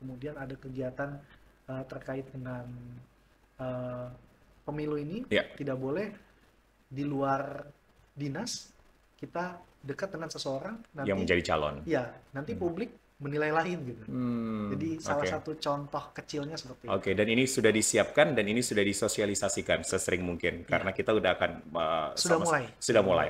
kemudian ada kegiatan terkait dengan eh, pemilu ini, Ya. tidak boleh di luar dinas kita dekat dengan seseorang, Yang nanti menjadi calon. ya nanti publik menilai lain gitu. Jadi salah Oke. satu contoh kecilnya seperti itu. Oke, dan ini sudah disiapkan dan ini sudah disosialisasikan sesering mungkin Iya, karena kita udah akan sudah mulai. sudah mulai.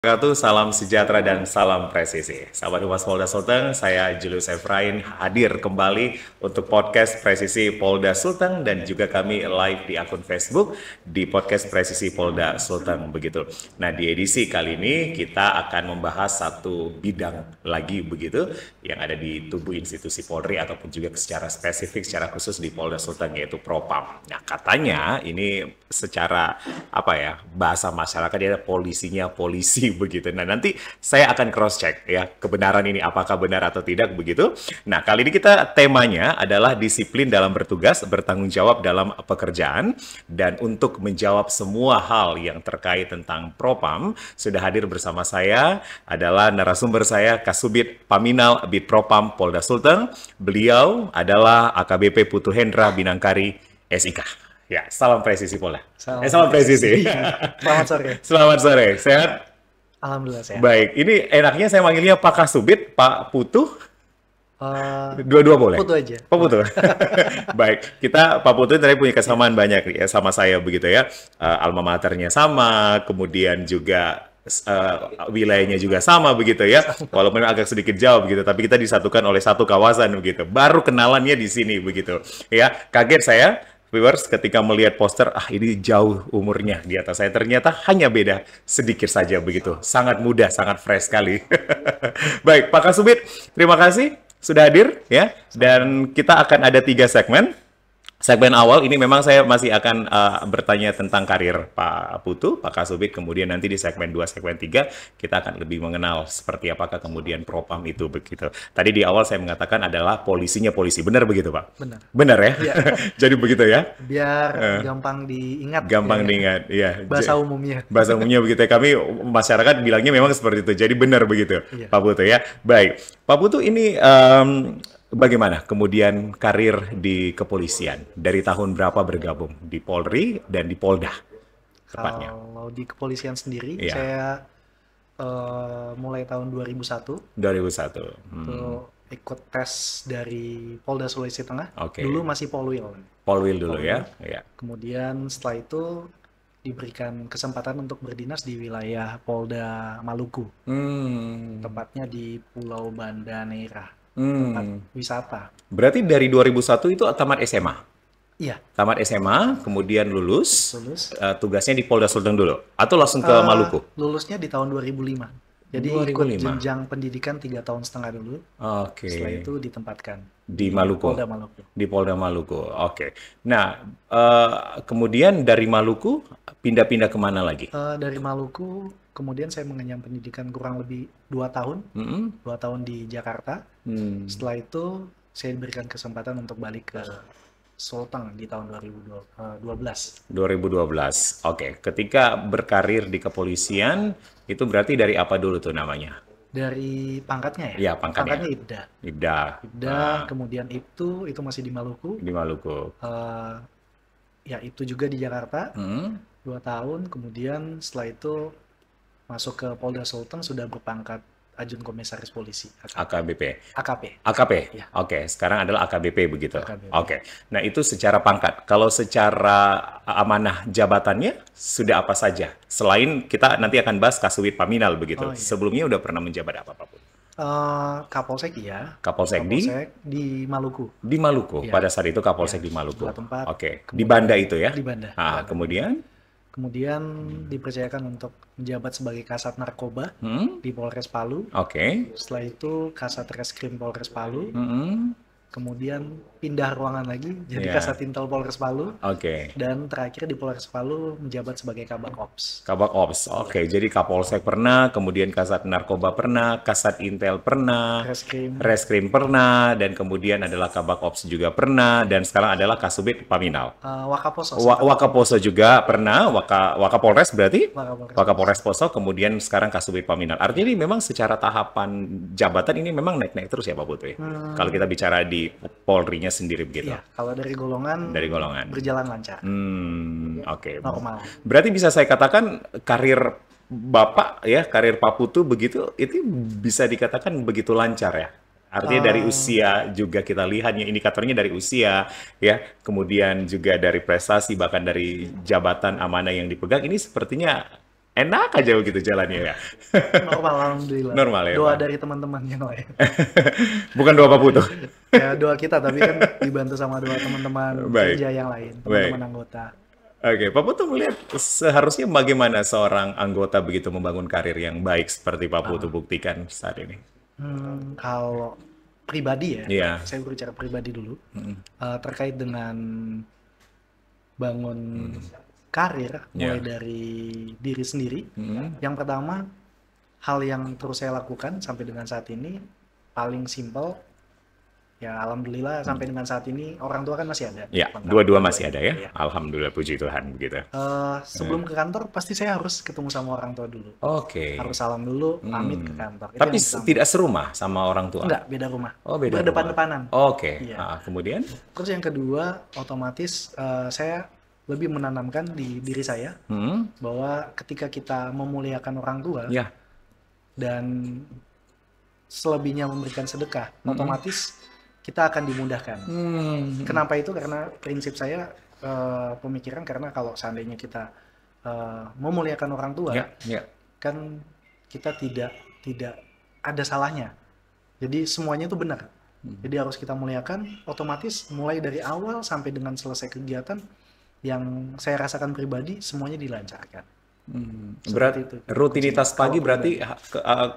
Wabarakatuh, salam sejahtera dan salam presisi. Sahabat Humas Polda Sulteng, saya Julius Efrain hadir kembali untuk podcast Presisi Polda Sulteng dan juga kami live di akun Facebook di podcast Presisi Polda Sulteng begitu. Nah, di edisi kali ini kita akan membahas satu bidang lagi begitu yang ada di tubuh institusi Polri ataupun juga secara spesifik secara khusus di Polda Sulteng yaitu Propam. Nah, katanya ini secara apa ya, bahasa masyarakat dia ada polisinya polisi begitu. Nah, nanti saya akan cross check ya kebenaran ini apakah benar atau tidak begitu. Nah, kali ini kita temanya adalah disiplin dalam bertugas, bertanggung jawab dalam pekerjaan, dan untuk menjawab semua hal yang terkait tentang Propam sudah hadir bersama saya adalah narasumber saya Kasubit Paminal Bid Propam Polda Sulteng. Beliau adalah AKBP Putu Hendra Binangkari SIK. Ya, salam presisi Polda. Salam presisi. Selamat sore. Selamat sore, sehat? Alhamdulillah sehat. Baik, ini enaknya saya manggilnya Pak Kasubit, Pak Putu, Eh, dua-dua boleh? Putu aja. Pak Putu. Baik, kita Pak Putu tadi punya kesamaan banyak ya sama saya begitu ya. Alma maternya sama, kemudian juga wilayahnya juga sama begitu ya. Walaupun memang agak sedikit jauh begitu, tapi kita disatukan oleh satu kawasan begitu. Baru kenalannya di sini begitu. Ya, kaget saya viewers ketika melihat poster, ini jauh umurnya di atas saya. Ternyata hanya beda sedikit saja begitu. Sangat mudah, sangat fresh sekali. Baik, Pak Kasubit, terima kasih sudah hadir ya. Dan kita akan ada 3 segmen. Segmen awal ini memang saya masih akan bertanya tentang karir Pak Putu, Pak Kasubit, kemudian nanti di segmen 2, segmen 3 kita akan lebih mengenal seperti apakah kemudian Propam itu begitu. Tadi di awal saya mengatakan adalah polisinya polisi, benar begitu Pak? Benar. Benar ya? Iya. Jadi begitu ya? Biar gampang diingat. Gampang ya. diingat, ya. Bahasa umumnya. Bahasa umumnya begitu ya. Kami masyarakat bilangnya memang seperti itu. Jadi benar begitu, Iya. Pak Putu ya. Baik, Pak Putu ini bagaimana kemudian karir di kepolisian? Dari tahun berapa bergabung di Polri dan di Polda tepatnya? Kalau di kepolisian sendiri, Iya. saya mulai tahun 2001 2001. itu ikut tes dari Polda Sulawesi Tengah. Oke. Dulu masih Polwil. Polwil dulu ya. Iya. Kemudian setelah itu diberikan kesempatan untuk berdinas di wilayah Polda Maluku, tepatnya di Pulau Banda Neira, tempat wisata. Berarti dari 2001 itu tamat SMA? Iya, Tamat SMA, kemudian lulus, lulus. tugasnya di Polda Sulteng dulu? Atau langsung ke Maluku? Lulusnya di tahun 2005. Jadi 2005. ikut jenjang pendidikan 3 tahun setengah dulu. Oke. Setelah itu ditempatkan Di Maluku? Polda Maluku. Di Polda Maluku, oke. Nah, kemudian dari Maluku pindah-pindah kemana lagi? Dari Maluku, kemudian saya mengenyam pendidikan kurang lebih 2 tahun. 2 tahun di Jakarta. Setelah itu saya diberikan kesempatan untuk balik ke Sulteng di tahun 2012. 2012, oke. Ketika berkarir di kepolisian, itu berarti dari apa dulu tuh namanya? Dari pangkatnya ya? Iya, pangkatnya. Pangkatnya Ibda. Ibda. Ibda, kemudian itu masih di Maluku. Di Maluku. Ya itu juga di Jakarta. 2 tahun, kemudian setelah itu masuk ke Polda Sulteng sudah berpangkat Ajun Komisaris Polisi. AKBP. AKP. AKP? Ya. Oke, sekarang adalah AKBP begitu? AKBP. Oke, nah itu secara pangkat. Kalau secara amanah jabatannya, sudah apa saja? Selain kita nanti akan bahas Kasubit Paminal begitu. Oh, iya. Sebelumnya udah pernah menjabat apa, Pak Putu? Kapolsek ya. Kapolsek di? Di Maluku. Di Maluku, Ya. pada saat itu Kapolsek di Maluku. 2 tempat. Oke, di Banda itu ya? Di Banda. Kemudian? Kemudian dipercayakan untuk menjabat sebagai Kasat Narkoba di Polres Palu. Oke. Setelah itu Kasat Reskrim Polres Palu. Kemudian pindah ruangan lagi jadi Kasat Intel Polres Palu. Dan terakhir di Polres Palu menjabat sebagai Kabak Ops. Kabak Ops. Jadi Kapolsek pernah, kemudian Kasat Narkoba pernah, Kasat Intel pernah, Reskrim pernah, dan kemudian adalah Kabak Ops juga pernah, dan sekarang adalah Kasubit Paminal. Wakaposo. Wakaposo juga pernah, Wakapolres berarti? Wakapolres Poso, kemudian sekarang Kasubit Paminal. Artinya ini memang secara tahapan jabatan ini memang naik-naik terus ya Pak Putu ya? Kalau kita bicara di Polri-nya sendiri begitu. Iya, kalau dari golongan berjalan lancar. Normal. Berarti bisa saya katakan karir Bapak ya, karir Pak Putu begitu, itu bisa dikatakan begitu lancar ya? Artinya dari usia juga kita lihatnya, indikatornya dari usia ya, kemudian juga dari prestasi, bahkan dari jabatan amanah yang dipegang, ini sepertinya enak aja begitu jalannya ya. Normal, alhamdulillah. Normal ya. Doa dari teman-teman yang lain. Bukan doa Pak Putu. Ya doa kita, tapi kan dibantu sama doa teman-teman kerja yang lain, teman-teman anggota. Pak Putu melihat seharusnya bagaimana seorang anggota begitu membangun karir yang baik seperti Pak Putu buktikan saat ini? Kalau pribadi ya, saya berbicara pribadi dulu, terkait dengan bangun karir mulai dari diri sendiri. Yang pertama, hal yang terus saya lakukan sampai dengan saat ini paling simpel ya, alhamdulillah sampai dengan saat ini orang tua kan masih ada. Ya, dua-dua masih ada ya. Alhamdulillah, puji Tuhan begitu. Sebelum ke kantor pasti saya harus ketemu sama orang tua dulu. Harus salam dulu, pamit ke kantor. Tapi tidak serumah sama orang tua? Enggak, beda rumah. Beda berdepan-depanan. Kemudian? Terus yang kedua, otomatis saya lebih menanamkan di diri saya bahwa ketika kita memuliakan orang tua dan selebihnya memberikan sedekah, otomatis kita akan dimudahkan. Kenapa itu? Karena prinsip saya pemikiran, karena kalau seandainya kita memuliakan orang tua, kan kita tidak ada salahnya. Jadi semuanya itu benar. Jadi harus kita muliakan, otomatis mulai dari awal sampai dengan selesai kegiatan yang saya rasakan pribadi semuanya dilancarkan. Berarti rutinitas pagi berarti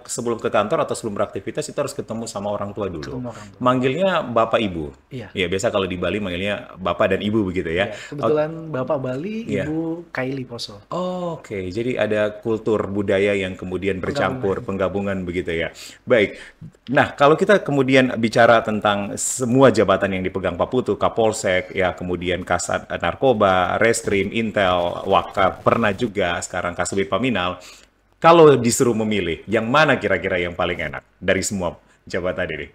sebelum ke kantor atau sebelum beraktivitas itu harus ketemu sama orang tua dulu. Manggilnya Bapak Ibu. Iya, biasa kalau di Bali manggilnya Bapak dan Ibu begitu ya. Kebetulan Bapak Bali, Ibu Kaili Poso. Jadi ada kultur budaya yang kemudian bercampur, penggabungan begitu ya. Baik. Nah, kalau kita kemudian bicara tentang semua jabatan yang dipegang Pak Putu, Kapolsek, ya kemudian Kasat Narkoba, Reskrim, Intel, Wakap, pernah juga sekarang Kasubit Paminal, kalau disuruh memilih, yang mana kira-kira yang paling enak dari semua jabatan ini?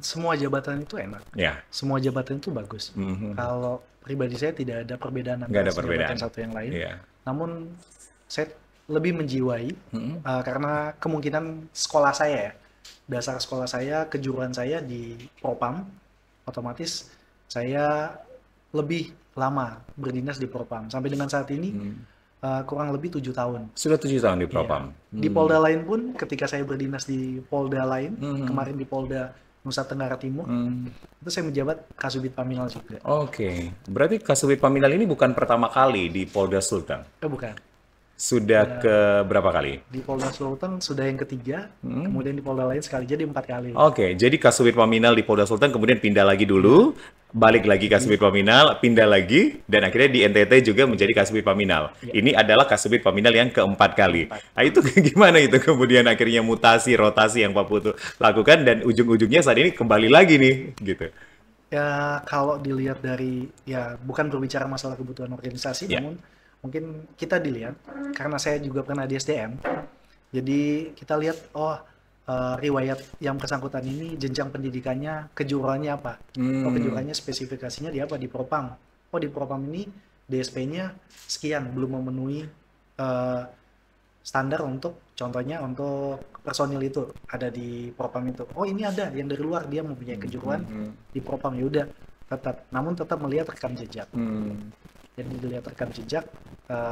Semua jabatan itu enak. Semua jabatan itu bagus. Kalau pribadi saya tidak ada perbedaan antara jabatan satu yang lain. Namun saya lebih menjiwai karena kemungkinan sekolah saya ya, dasar sekolah saya, kejuruan saya di Propam, otomatis saya lebih lama berdinas di Propam. Sampai dengan saat ini kurang lebih 7 tahun. Sudah 7 tahun di Propam. Di Polda lain pun, ketika saya berdinas di Polda lain, kemarin di Polda Nusa Tenggara Timur, itu saya menjabat Kasubit Paminal juga. Berarti Kasubit Paminal ini bukan pertama kali di Polda Sulteng? Bukan. Sudah ke berapa kali? Di Polda Sulteng sudah yang ketiga, kemudian di Polda lain sekali, jadi 4 kali. Jadi Kasubit Paminal di Polda Sulteng, kemudian pindah lagi dulu, balik lagi Kasubit Paminal, pindah lagi, dan akhirnya di NTT juga menjadi Kasubit Paminal. Ini adalah Kasubit Paminal yang keempat kali. Nah itu gimana itu kemudian akhirnya mutasi, rotasi yang Pak Putu lakukan, dan ujung-ujungnya saat ini kembali lagi nih, gitu. Ya kalau dilihat dari, ya bukan berbicara masalah kebutuhan organisasi, namun mungkin kita dilihat, karena saya juga pernah di SDM, jadi kita lihat, riwayat yang bersangkutan ini, jenjang pendidikannya, kejuruannya apa? Kejuruannya spesifikasinya di apa? Di Propam. Di Propam ini DSP-nya sekian, belum memenuhi standar untuk, contohnya untuk personil itu, ada di Propam itu. Ini ada, yang dari luar dia mempunyai kejuruan di Propam, ya udah tetap, namun tetap melihat rekam jejak. Jadi dilihat rekam jejak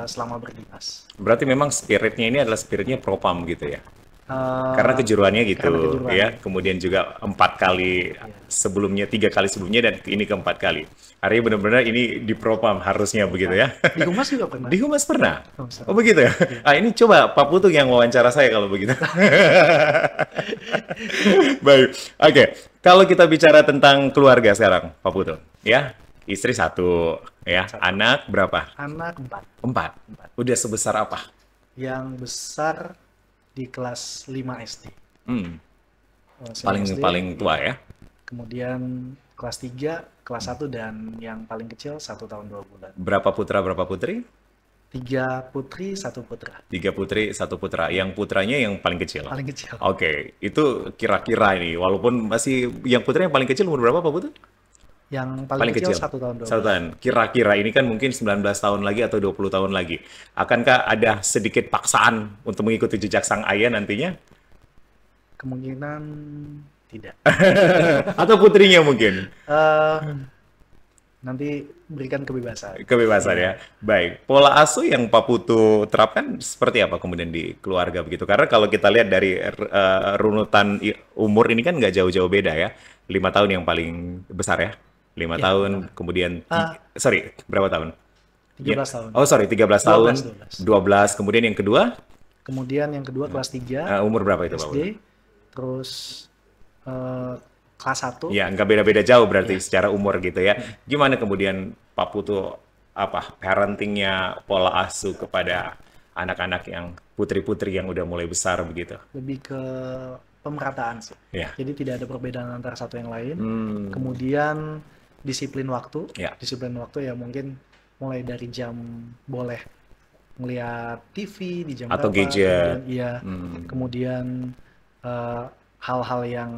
selama berdinas. Berarti memang spiritnya ini adalah spiritnya Propam gitu ya? Karena kejuruannya gitu, karena kejuruan. ya. Kemudian juga 4 kali sebelumnya, 3 kali sebelumnya, dan ini keempat kali. Artinya benar-benar ini di propam harusnya begitu ya. Di Humas juga pernah. Di Humas pernah? Oh, Oh begitu ya? Ini coba Pak Putu yang wawancara saya kalau begitu. Baik, oke. Kalau kita bicara tentang keluarga sekarang, Pak Putu, ya, istri 1, ya, anak berapa? Anak 4. 4. Udah sebesar apa? Yang besar di kelas 5 SD. Paling tua ya? Kemudian kelas 3, kelas 1, dan yang paling kecil 1 tahun 2 bulan. Berapa putra, berapa putri? 3 putri, 1 putra. 3 putri, 1 putra. Yang putranya yang paling kecil? Paling kecil. Oke, itu kira-kira ini, walaupun masih yang putra yang paling kecil umur berapa Pak Putu? Yang paling kecil 1 tahun 2 bulan. Kira-kira ini kan mungkin 19 tahun lagi atau 20 tahun lagi. Akankah ada sedikit paksaan untuk mengikuti jejak sang ayah nantinya? Kemungkinan tidak. Atau putrinya mungkin? Nanti berikan kebebasan. Kebebasan ya. Baik. Pola asuh yang Pak Putu terapkan seperti apa kemudian di keluarga begitu? Karena kalau kita lihat dari runutan umur ini kan nggak jauh-jauh beda ya. 5 tahun yang paling besar ya. 5 tahun, kemudian... sorry, berapa tahun? 13 tahun. Oh sorry, 13 tahun. 12. Kemudian yang kedua? Kemudian yang kedua kelas 3. Umur berapa itu Pak Putu? Terus kelas 1. Ya, nggak beda-beda jauh berarti secara umur gitu ya. Gimana kemudian Pak Putu parentingnya, pola asuh kepada anak-anak yang putri-putri yang udah mulai besar begitu? Lebih ke pemerataan sih. Jadi tidak ada perbedaan antara satu yang lain. Kemudian disiplin waktu. Disiplin waktu ya mungkin mulai dari jam boleh melihat TV di jam atau berapa, gadget. Kemudian hal-hal yang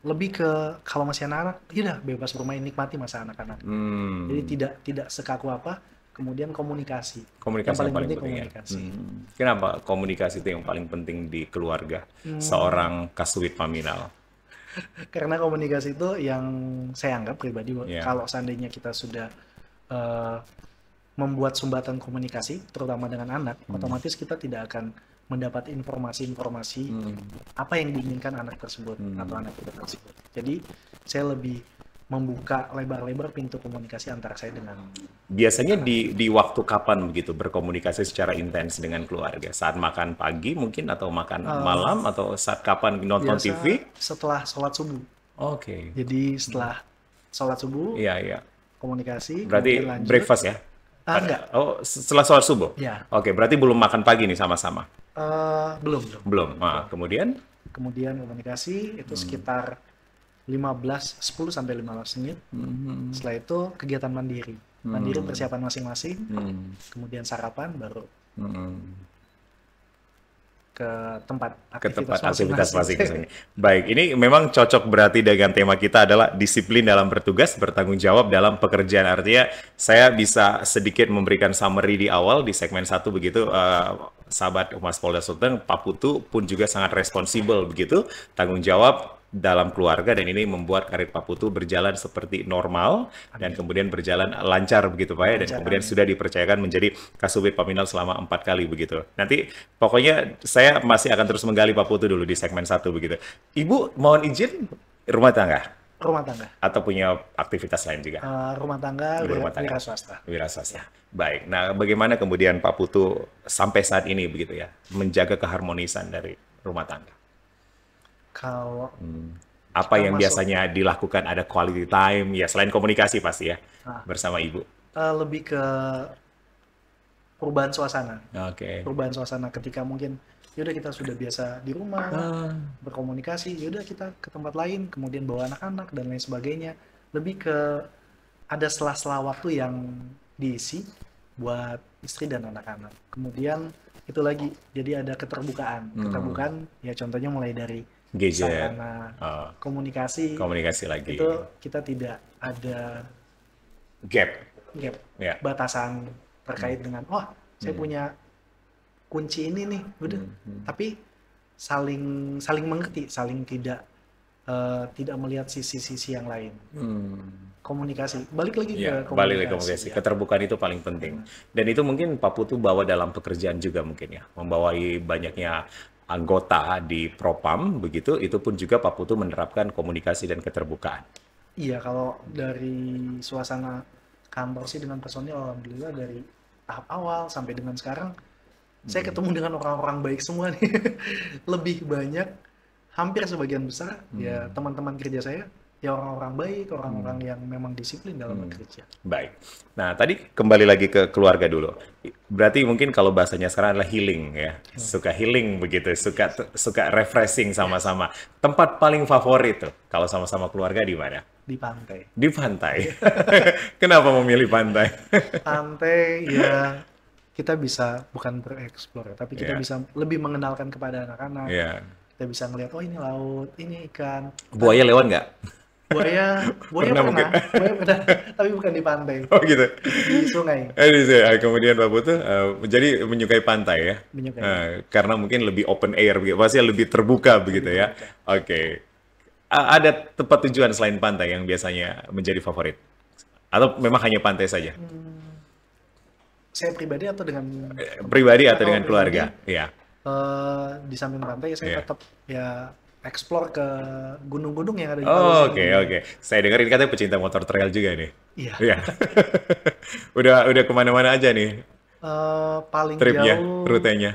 lebih ke kalau masih anak-anak, udah bebas bermain, nikmati masa anak-anak. Jadi tidak sekaku apa. Kemudian komunikasi. Komunikasi yang paling penting komunikasi. Kenapa komunikasi itu yang paling penting di keluarga seorang Kasuit Paminal? Karena komunikasi itu yang saya anggap pribadi, kalau seandainya kita sudah membuat sumbatan komunikasi, terutama dengan anak, otomatis kita tidak akan mendapat informasi-informasi apa yang diinginkan anak tersebut atau anak kita tersebut. Jadi saya lebih membuka lebar-lebar pintu komunikasi antara saya dengan... Biasanya di waktu kapan begitu berkomunikasi secara intens dengan keluarga? Saat makan pagi mungkin, atau makan malam, atau saat kapan nonton TV? Setelah sholat subuh. Oke. Jadi setelah sholat subuh, komunikasi. Berarti breakfast ya? Enggak. Oh, setelah sholat subuh? Iya. Oke, berarti belum makan pagi nih sama-sama? Belum. Nah, kemudian komunikasi itu sekitar 10 sampai 15 menit. Setelah itu kegiatan mandiri persiapan masing-masing. Kemudian sarapan, baru ke tempat aktivitas masing-masing. Baik, ini memang cocok berarti dengan tema kita adalah disiplin dalam bertugas, bertanggung jawab dalam pekerjaan. Artinya saya bisa sedikit memberikan summary di awal di segmen 1 begitu. Sahabat Humas Polda Sulteng, Pak Putu pun juga sangat responsibel begitu, tanggung jawab dalam keluarga, dan ini membuat karir Pak Putu berjalan seperti normal dan kemudian berjalan lancar begitu Pak ya, dan kemudian sudah dipercayakan menjadi Kasubit Paminal selama 4 kali begitu. Nanti pokoknya saya masih akan terus menggali Pak Putu dulu di segmen 1 begitu. Ibu mohon izin rumah tangga? Rumah tangga. Atau punya aktivitas lain juga? Rumah tangga, wira swasta. Wira swasta. Baik. Nah, bagaimana kemudian Pak Putu sampai saat ini begitu ya menjaga keharmonisan dari rumah tangga? Kalau apa yang biasanya dilakukan, ada quality time ya selain komunikasi pasti ya bersama ibu? Lebih ke perubahan suasana. Perubahan suasana ketika mungkin yaudah kita sudah biasa di rumah berkomunikasi, yaudah kita ke tempat lain, kemudian bawa anak-anak dan lain sebagainya. Lebih ke ada sela-sela waktu yang diisi buat istri dan anak-anak. Kemudian itu lagi, jadi ada keterbukaan. Keterbukaan ya contohnya mulai dari gadget, komunikasi lagi. Itu kita tidak ada gap. Batasan terkait dengan saya punya kunci ini nih, udah. Tapi saling mengerti, saling tidak melihat sisi-sisi yang lain. Komunikasi, balik lagi ke komunikasi. Keterbukaan itu paling penting. Dan itu mungkin Pak Putu bawa dalam pekerjaan juga mungkin ya, membawai banyaknya anggota di Propam begitu, itu pun juga Pak Putu menerapkan komunikasi dan keterbukaan. Iya, kalau dari suasana kantor sih dengan personil, alhamdulillah dari tahap awal sampai dengan sekarang, saya ketemu dengan orang-orang baik semua nih. Lebih banyak, hampir sebagian besar, ya teman-teman kerja saya, ya orang-orang baik, orang-orang yang memang disiplin dalam bekerja. Baik. Nah, tadi kembali lagi ke keluarga dulu. Berarti mungkin kalau bahasanya sekarang adalah healing ya. Suka healing begitu, suka refreshing sama-sama. Tempat paling favorit tuh kalau sama-sama keluarga di mana? Di pantai. Di pantai. Kenapa memilih pantai? Pantai, ya kita bisa bukan bereksplor, tapi kita Iya. bisa lebih mengenalkan kepada anak-anak. Iya. Kita bisa ngelihat, oh ini laut, ini ikan. Buaya lewat nggak? Buaya Pernah mungkin. buaya pernah, tapi bukan di pantai, Oh gitu. di sungai. Kemudian Pak Putu jadi menyukai pantai ya? Menyukai. Karena mungkin lebih open air, pasti lebih terbuka begitu ya? Oke. Ada tempat tujuan selain pantai yang biasanya menjadi favorit? Atau memang hanya pantai saja? Saya pribadi atau dengan Pribadi atau kalau dengan keluarga? pribadi, Iya. di samping pantai saya Iya. tetap ya explore ke gunung-gunung yang ada di Oh, Palu oke, sini. oke. Saya dengar ini katanya pecinta motor trail juga nih. Iya. Iya. Udah kemana-mana aja nih Paling tripnya, jauh rutenya.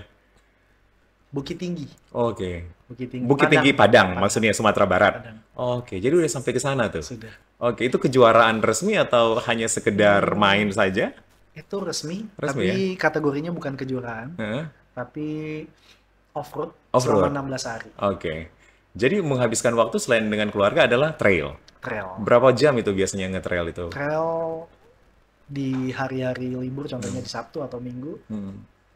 Bukit Tinggi. Oke. Bukit Tinggi. Bukit Tinggi Padang, Padang. maksudnya Sumatera Barat. Padang. Oke, jadi udah sampai ke sana tuh. Sudah. Oke, itu kejuaraan resmi atau hanya sekedar main saja? Itu resmi, Resmi tapi ya? kategorinya bukan kejuaraan, Heeh. tapi off-road Off-road. selama 16 hari. Oke. Jadi menghabiskan waktu selain dengan keluarga adalah trail. Trail. Berapa jam itu biasanya nge-trail itu? Trail di hari-hari libur, contohnya di Sabtu atau Minggu,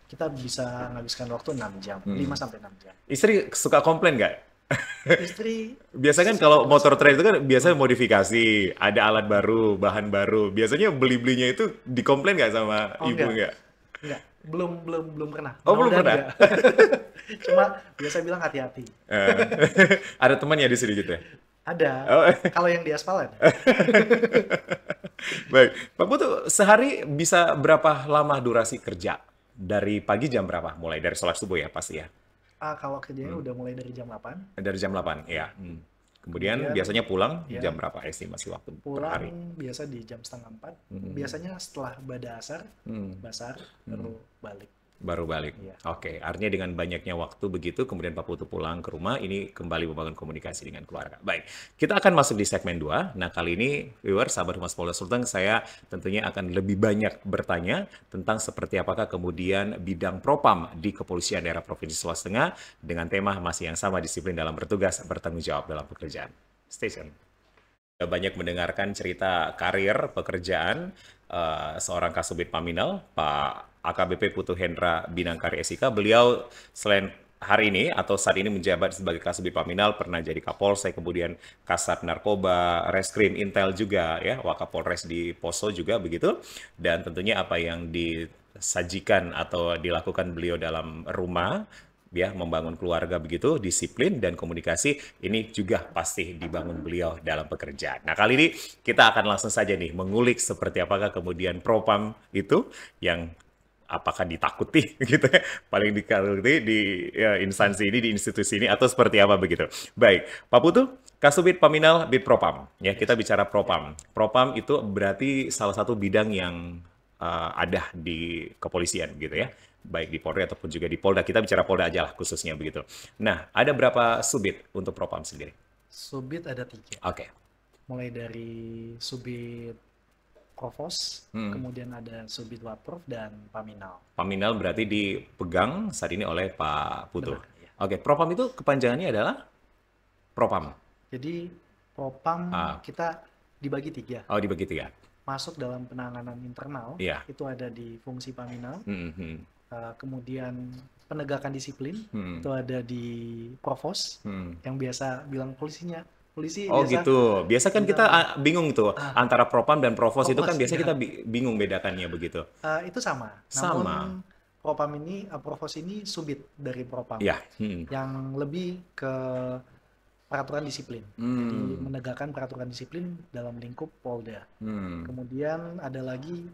kita bisa menghabiskan waktu 6 jam, 5-6 jam. Istri suka komplain nggak? Istri Biasanya kan kalau motor trail itu kan biasanya modifikasi, ada alat baru, bahan baru. Biasanya beli-belinya itu dikomplain nggak sama Oh, ibu enggak. nggak? Belum pernah. Oh, belum Mudah-mudahan pernah? enggak. Cuma biasa bilang hati-hati. Eh, ada temannya di sini gitu ya? Ada. Oh. Kalau yang di aspal ada. Baik, Pak Putu, sehari bisa berapa lama durasi kerja? Dari pagi jam berapa? Mulai dari sholat subuh ya pasti ya? Kalau kerjanya udah mulai dari jam 8, Dari jam 8, ya. Kemudian kemudian biasanya pulang ya, jam berapa estimasi waktu per hari? pulang biasa di jam setengah 4. Biasanya setelah bada asar, basar, baru balik. Baru balik. Iya. Oke, artinya dengan banyaknya waktu begitu, kemudian Pak Putu pulang ke rumah, ini kembali membangun komunikasi dengan keluarga. Baik, kita akan masuk di segmen 2. Nah, kali ini, viewer, sahabat Humas Polda Sulteng, saya tentunya akan lebih banyak bertanya tentang seperti apakah kemudian bidang propam di Kepolisian Daerah Provinsi Sulawesi Tengah dengan tema masih yang sama, disiplin dalam bertugas, bertanggung jawab dalam pekerjaan. Stay tune. Banyak mendengarkan cerita karir pekerjaan seorang Kasubit Paminal, Pak AKBP Putu Hendra Binangkari SIK. Beliau selain hari ini atau saat ini menjabat sebagai Kasubit Paminal, pernah jadi Kapolsek, kemudian Kasat Narkoba, Reskrim, Intel juga ya, Wakapolres di Poso juga begitu. Dan tentunya apa yang disajikan atau dilakukan beliau dalam rumah ya, membangun keluarga begitu, disiplin dan komunikasi, ini juga pasti dibangun beliau dalam pekerjaan. Nah, kali ini kita akan langsung saja nih mengulik seperti apakah kemudian propam itu yang apakah ditakuti gitu ya, paling ditakuti di ya, instansi ini, di institusi ini, atau seperti apa begitu. Baik, Pak Putu, Kasubit Paminal Bid Propam. Ya, kita bicara propam. Propam itu berarti salah satu bidang yang ada di kepolisian gitu ya, baik di Polri ataupun juga di Polda. Kita bicara Polda aja lah khususnya begitu. Nah, ada berapa subit untuk propam sendiri? Subit ada 3. Oke. Mulai dari subit Provos, kemudian ada subit Watprov dan Paminal. Paminal berarti dipegang saat ini oleh Pak Putu. Benar, ya. Oke, propam itu kepanjangannya adalah propam. Jadi propam kita dibagi 3. Oh, dibagi 3. Masuk dalam penanganan internal, Iya. itu ada di fungsi Paminal. Mhm. Kemudian penegakan disiplin, itu ada di Provos, yang biasa bilang polisinya. Polisi Oh biasa gitu. Biasa kan kita bingung tuh antara propam dan provos itu kan Provos, biasa iya. kita bingung bedakannya begitu. Itu sama. Sama. Namun propam ini, Provos ini subit dari propam, Iya. yang lebih ke peraturan disiplin. Jadi menegakkan peraturan disiplin dalam lingkup Polda. Kemudian ada lagi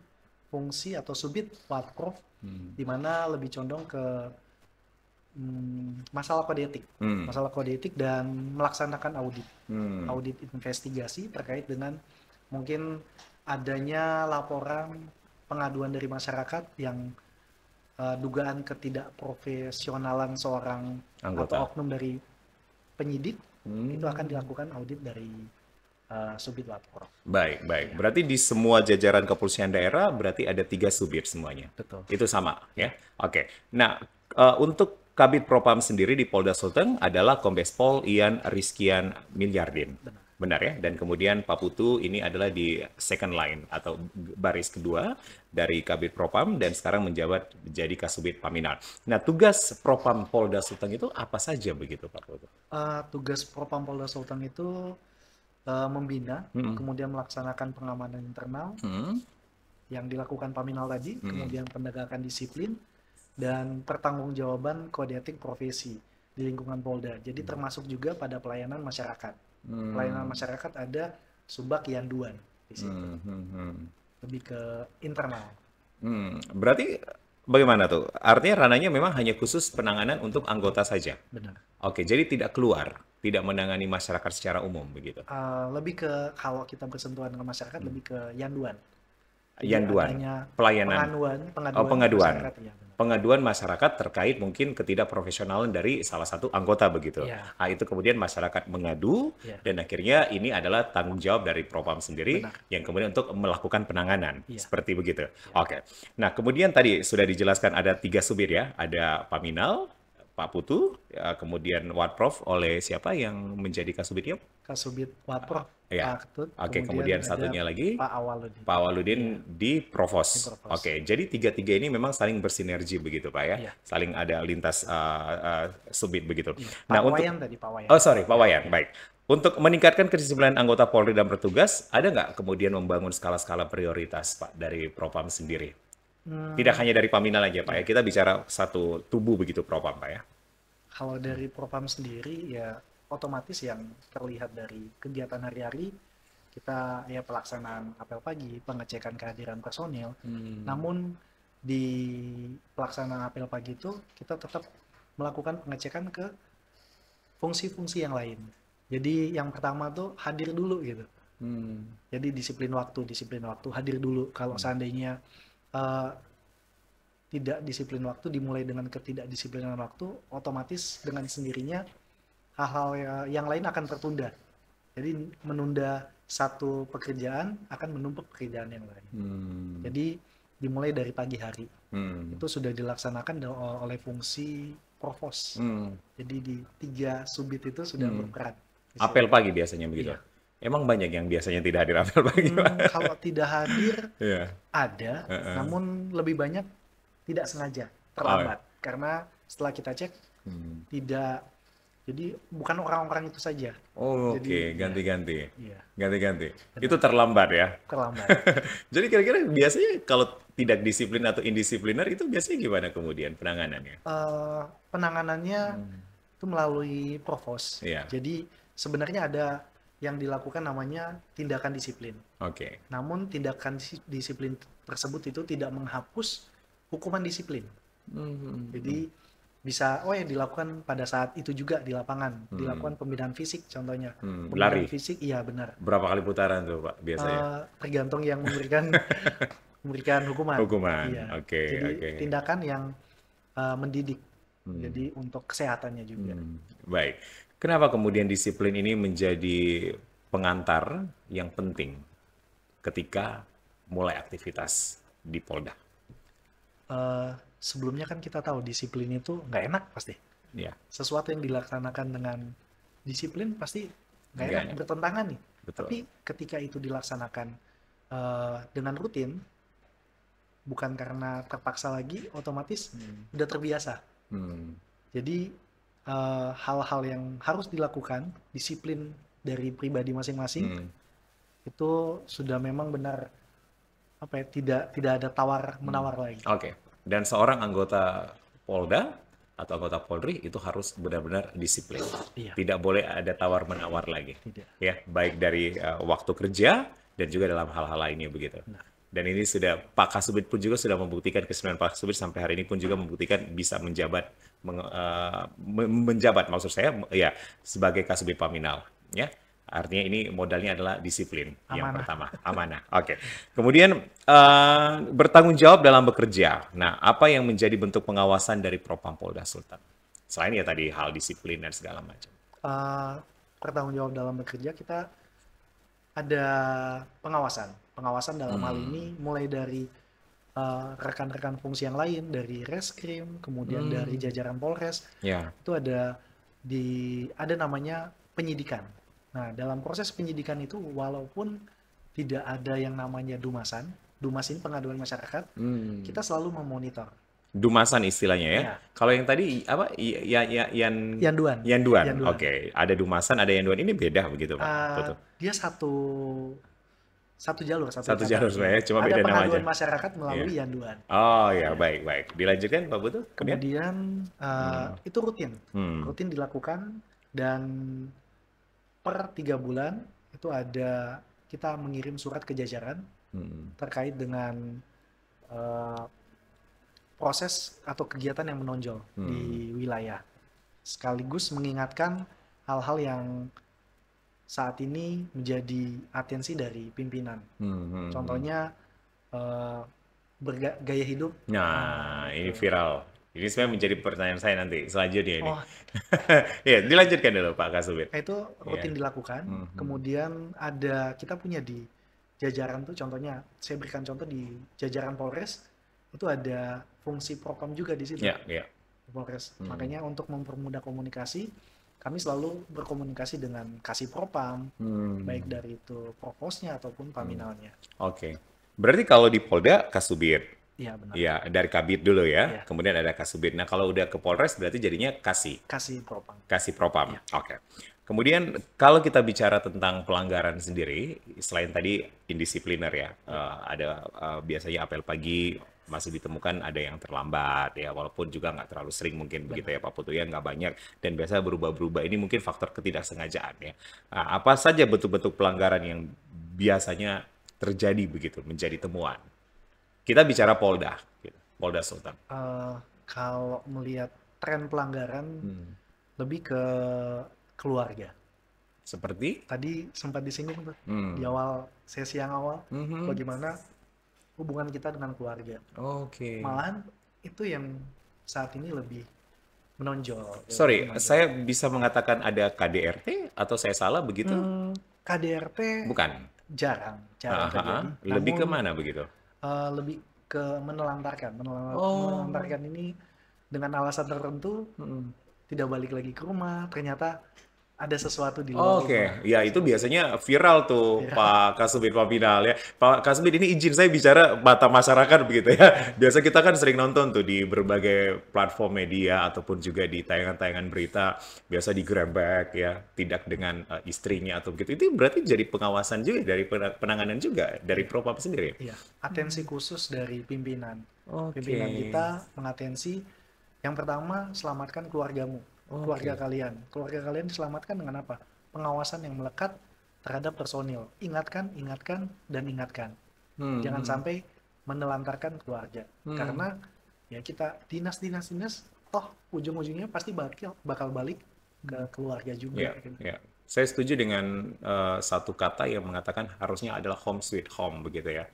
fungsi atau subit Watprov, di mana lebih condong ke masalah kode etik, masalah kode etik dan melaksanakan audit investigasi terkait dengan mungkin adanya laporan pengaduan dari masyarakat yang dugaan ketidakprofesionalan seorang anggota atau oknum dari penyidik, itu akan dilakukan audit dari Subdit Watprov. Baik. Ya. Berarti di semua jajaran kepolisian daerah berarti ada 3 subdit semuanya. Betul. Itu sama, ya. Oke. Nah, untuk Kabid Propam sendiri di Polda Sulteng adalah Kombes Pol Ian Rizkian Milyardin. Benar ya? Dan kemudian Pak Putu ini adalah di second line atau baris kedua dari Kabid Propam dan sekarang menjabat menjadi Kasubit Paminal. Nah, tugas Propam Polda Sulteng itu apa saja begitu Pak Putu? Tugas Propam Polda Sulteng itu membina, kemudian melaksanakan pengamanan internal yang dilakukan Paminal tadi, kemudian penegakan disiplin, dan pertanggungjawaban kode etik profesi di lingkungan Polda. Jadi termasuk juga pada pelayanan masyarakat. Pelayanan masyarakat ada Subak Yanduan di situ. Lebih ke internal. Berarti bagaimana tuh? Artinya ranahnya memang hanya khusus penanganan untuk anggota saja? Benar. Oke, jadi tidak keluar, tidak menangani masyarakat secara umum begitu? Lebih ke, kalau kita bersentuhan dengan masyarakat, lebih ke Yanduan. Yanduan, pelayanan, pengaduan. Masyarakat, ya, pengaduan masyarakat terkait mungkin ketidakprofesionalan dari salah satu anggota begitu. Ya. Nah, itu kemudian masyarakat mengadu dan akhirnya ini adalah tanggung jawab dari Propam sendiri yang kemudian untuk melakukan penanganan seperti begitu. Oke. Nah, kemudian tadi sudah dijelaskan ada 3 subdit ya, ada Paminal, Pak Putu, kemudian Watprov oleh siapa yang menjadi Kasubit? Kasubit Watprov. Ya. Oke, kemudian satunya lagi Pak Awaludin. Pak Awaludin di Provos. Oke, jadi 3 ini memang saling bersinergi begitu Pak ya, saling ada lintas subdit begitu. Nah, Pak Wayan tadi, Pak Wayan. Oh sorry, Pak Wayan, baik. Untuk meningkatkan kedisiplinan anggota Polri dalam bertugas, ada nggak kemudian membangun skala-skala prioritas Pak dari Propam sendiri? Tidak hanya dari Paminal aja Pak ya, kita bicara satu tubuh begitu Propam Pak ya. Kalau dari Propam sendiri ya otomatis yang terlihat dari kegiatan hari-hari kita ya pelaksanaan apel pagi, pengecekan kehadiran personil. Namun di pelaksanaan apel pagi itu kita tetap melakukan pengecekan ke fungsi-fungsi yang lain. Jadi yang pertama tuh hadir dulu gitu. Jadi disiplin waktu hadir dulu. Kalau seandainya tidak disiplin waktu, dimulai dengan ketidakdisiplinan waktu, otomatis dengan sendirinya hal-hal yang lain akan tertunda. Jadi menunda satu pekerjaan akan menumpuk pekerjaan yang lain. Jadi dimulai dari pagi hari. Itu sudah dilaksanakan oleh fungsi Provos. Jadi di 3 subdit itu sudah berperan. Apel pagi biasanya begitu? Iya. Emang banyak yang biasanya tidak hadir apel pagi? Kalau tidak hadir ada, namun lebih banyak tidak sengaja, terlambat. Karena setelah kita cek tidak. Jadi bukan orang-orang itu saja. Oh, oke, ganti-ganti. Ganti-ganti. Itu terlambat ya? Terlambat. Jadi kira-kira biasanya kalau tidak disiplin atau indisipliner itu biasanya gimana kemudian penanganannya? Penanganannya itu melalui Provos. Jadi sebenarnya ada yang dilakukan namanya tindakan disiplin. Oke. Namun tindakan disiplin tersebut itu tidak menghapus hukuman disiplin. Jadi bisa dilakukan pada saat itu juga di lapangan, dilakukan pembinaan fisik contohnya. Lari fisik, iya benar. Berapa kali putaran tuh Pak biasanya? Tergantung yang memberikan hukuman. Iya. Jadi tindakan yang mendidik. Jadi untuk kesehatannya juga. Baik. Kenapa kemudian disiplin ini menjadi pengantar yang penting ketika mulai aktivitas di Polda? Sebelumnya kan kita tahu disiplin itu nggak enak pasti. Sesuatu yang dilaksanakan dengan disiplin pasti nggak enak, bertentangan nih. Betul. Tapi ketika itu dilaksanakan dengan rutin, bukan karena terpaksa lagi, otomatis udah terbiasa. Jadi hal-hal yang harus dilakukan, disiplin dari pribadi masing-masing, itu sudah memang benar tidak ada tawar-menawar lagi. Oke. Dan seorang anggota Polda atau anggota Polri itu harus benar-benar disiplin. Tidak boleh ada tawar-menawar lagi. Ya, baik dari waktu kerja dan juga dalam hal-hal lainnya begitu. Dan ini sudah Pak Kasubit pun juga sudah membuktikan, kesembilan Pak Kasubit sampai hari ini pun juga membuktikan bisa menjabat menjabat maksud saya ya sebagai Kasubit Paminal ya. Artinya ini modalnya adalah disiplin. Amanah. Yang pertama, amanah. Oke. Kemudian bertanggung jawab dalam bekerja. Nah, apa yang menjadi bentuk pengawasan dari Propam Polda Sultan? Selain ya tadi hal disiplin dan segala macam. Bertanggung jawab dalam bekerja, kita ada pengawasan. Pengawasan dalam hal ini mulai dari rekan-rekan fungsi yang lain, dari Reskrim, kemudian dari jajaran Polres. Itu ada namanya penyidikan. Nah, dalam proses penyidikan itu walaupun tidak ada yang namanya dumasan, dumas ini pengaduan masyarakat, kita selalu memonitor. Dumasan istilahnya ya. Kalau yang tadi apa? Yanduan. Oke. Ada dumasan, ada yanduan. Ini beda begitu, Pak? Dia satu jalur. Satu jalur sebenarnya, cuma beda nama aja. Ada pengaduan masyarakat melalui yanduan. Oh ya, baik. Dilanjutkan, Pak Putu. Kemudian itu rutin. Rutin dilakukan dan per 3 bulan itu ada kita mengirim surat ke jajaran terkait dengan proses atau kegiatan yang menonjol di wilayah, sekaligus mengingatkan hal-hal yang saat ini menjadi atensi dari pimpinan. Contohnya bergaya hidup. Nah, ini viral. Ini sebenarnya menjadi pertanyaan saya nanti selanjutnya ini. Ya, dilanjutkan dulu Pak Kasubit. Itu rutin dilakukan. Kemudian kita punya di jajaran tuh, contohnya saya berikan contoh di jajaran Polres itu ada fungsi Propam juga di situ. Polres. Makanya untuk mempermudah komunikasi, kami selalu berkomunikasi dengan Kasih Propam, baik dari itu Proposnya ataupun Paminalnya. Oke. Berarti kalau di Polda Kasubit. Iya, benar. Iya, dari Kabid dulu ya. Kemudian ada Kasubit. Nah, kalau udah ke Polres berarti jadinya Kasih Propam. Kasih Propam. Oke. Kemudian kalau kita bicara tentang pelanggaran sendiri, selain tadi indisipliner ya, ada biasanya apel pagi masih ditemukan ada yang terlambat ya, walaupun juga nggak terlalu sering mungkin begitu ya Pak Putu ya, nggak banyak dan biasa berubah-berubah. Ini mungkin faktor ketidaksengajaan ya. Nah, apa saja bentuk-bentuk pelanggaran yang biasanya terjadi begitu menjadi temuan? Kita bicara Polda, Polda Sultan. Kalau melihat tren pelanggaran lebih ke keluarga. Seperti? Tadi sempat disinggung tuh di awal sesi yang awal, bagaimana hubungan kita dengan keluarga. Malahan itu yang saat ini lebih menonjol. Sorry, saya bisa mengatakan ada KDRT atau saya salah begitu? KDRT bukan. Jarang terjadi. Lebih ke mana begitu? Lebih ke menelantarkan. Menelantarkan ini dengan alasan tertentu tidak balik lagi ke rumah, ternyata ada sesuatu di luar. Ya itu biasanya viral tuh Pak Kasubit Paminal ya. Pak Kasubit ini izin saya bicara mata masyarakat begitu ya. Biasa kita kan sering nonton tuh di berbagai platform media ataupun juga di tayangan-tayangan berita, biasa digerebek ya, tidak dengan istrinya atau begitu. Itu berarti jadi pengawasan juga dari penanganan juga dari Propam sendiri. Iya, atensi khusus dari pimpinan. Pimpinan kita mengatensi yang pertama, selamatkan keluargamu. Keluarga kalian diselamatkan dengan apa? Pengawasan yang melekat terhadap personil. Ingatkan, dan ingatkan. Jangan sampai menelantarkan keluarga. Karena ya kita dinas, toh ujung-ujungnya pasti bakal balik ke keluarga juga. Saya setuju dengan satu kata yang mengatakan harusnya adalah home sweet home begitu ya.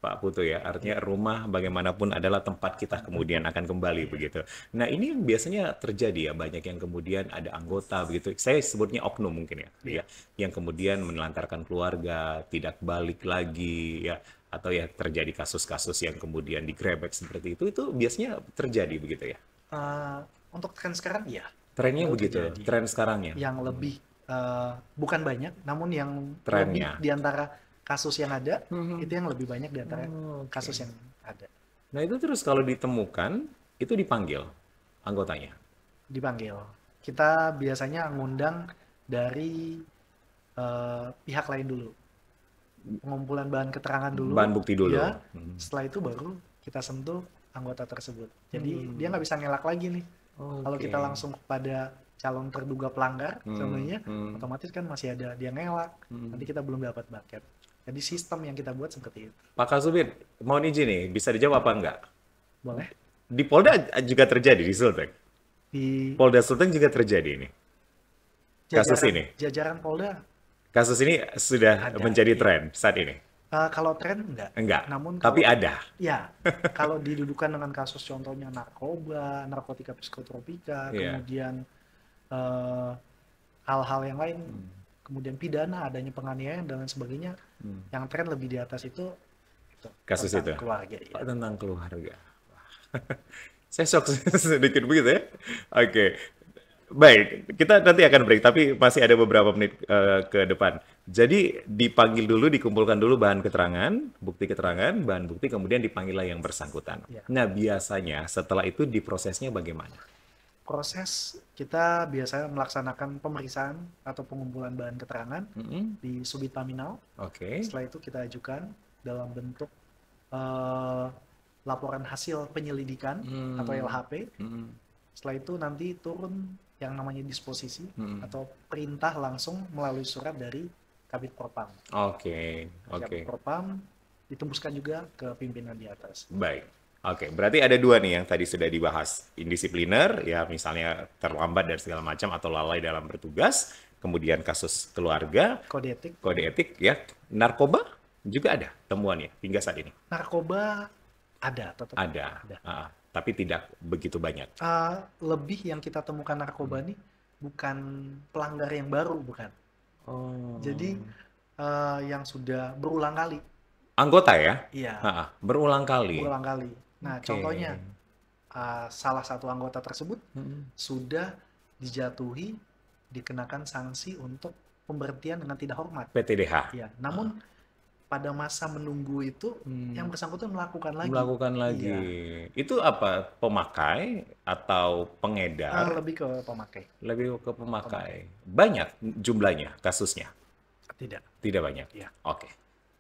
Pak Putu ya, artinya rumah bagaimanapun adalah tempat kita kemudian akan kembali begitu. Nah ini yang biasanya terjadi ya, banyak yang kemudian ada anggota begitu, saya sebutnya oknum mungkin ya, yang kemudian menelantarkan keluarga, tidak balik lagi ya, atau ya terjadi kasus-kasus yang kemudian digrebek seperti itu biasanya terjadi begitu ya? Untuk tren sekarang ya. Trennya begitu, tren sekarang ya? Yang lebih, bukan banyak, namun yang trennya lebih diantara kasus yang ada, itu yang lebih banyak di antara kasus yang ada. Nah itu terus kalau ditemukan, itu dipanggil anggotanya? Dipanggil. Kita biasanya ngundang dari pihak lain dulu. Pengumpulan bahan keterangan dulu. Bahan bukti dulu. Ya, setelah itu baru kita sentuh anggota tersebut. Jadi dia nggak bisa ngelak lagi nih. Kalau kita langsung kepada calon terduga pelanggar, sebenarnya otomatis kan masih ada dia ngelak. Nanti kita belum dapat bucket. Jadi sistem yang kita buat seperti itu. Pak Kasubit, mohon izin nih, bisa dijawab apa enggak? Boleh? Di Polda juga terjadi di Sulteng? Di Polda Sulteng juga terjadi ini? Kasus ini? jajaran Polda Kasus ini sudah ada. menjadi tren saat ini? Kalau tren enggak. Enggak, Namun tapi kalau ada. ya, kalau didudukan dengan kasus contohnya narkoba, narkotika psikotropika, Iya. kemudian hal-hal yang lain, kemudian pidana, adanya penganiayaan dan lain sebagainya, yang tren lebih di atas itu Kasus tentang itu? keluarga. Ya. Oh, tentang keluarga. Wah. Saya shock sedikit begitu ya. Oke. Baik, kita nanti akan break, tapi masih ada beberapa menit ke depan. Jadi dipanggil dulu, dikumpulkan dulu bahan keterangan, bukti keterangan, bahan bukti, kemudian dipanggillah yang bersangkutan. Ya. Nah, biasanya setelah itu diprosesnya bagaimana? Proses kita biasanya melaksanakan pemeriksaan atau pengumpulan bahan keterangan di Subit Paminal. Oke. Setelah itu kita ajukan dalam bentuk laporan hasil penyelidikan atau LHP. Setelah itu nanti turun yang namanya disposisi atau perintah langsung melalui surat dari Kabid Propam. Oke. Kabid Propam ditembuskan juga ke pimpinan di atas. Baik. Oke, berarti ada dua nih yang tadi sudah dibahas. Indisipliner, ya misalnya terlambat dan segala macam atau lalai dalam bertugas. Kemudian kasus keluarga. Kode etik. Kode etik, ya. Narkoba juga ada temuannya hingga saat ini. Narkoba ada, tetap ada. Tapi tidak begitu banyak. Lebih yang kita temukan narkoba nih bukan pelanggar yang baru, bukan. Jadi yang sudah berulang kali. Anggota ya? Iya. Berulang kali. Berulang kali. Nah, contohnya salah satu anggota tersebut sudah dijatuhi, dikenakan sanksi untuk pemberhentian dengan tidak hormat. PTDH. Iya. Namun pada masa menunggu itu yang bersangkutan melakukan lagi. Iya. Itu apa? Pemakai atau pengedar? Lebih ke pemakai. Lebih ke pemakai. Banyak jumlahnya kasusnya? Tidak. Tidak banyak. Iya. Oke.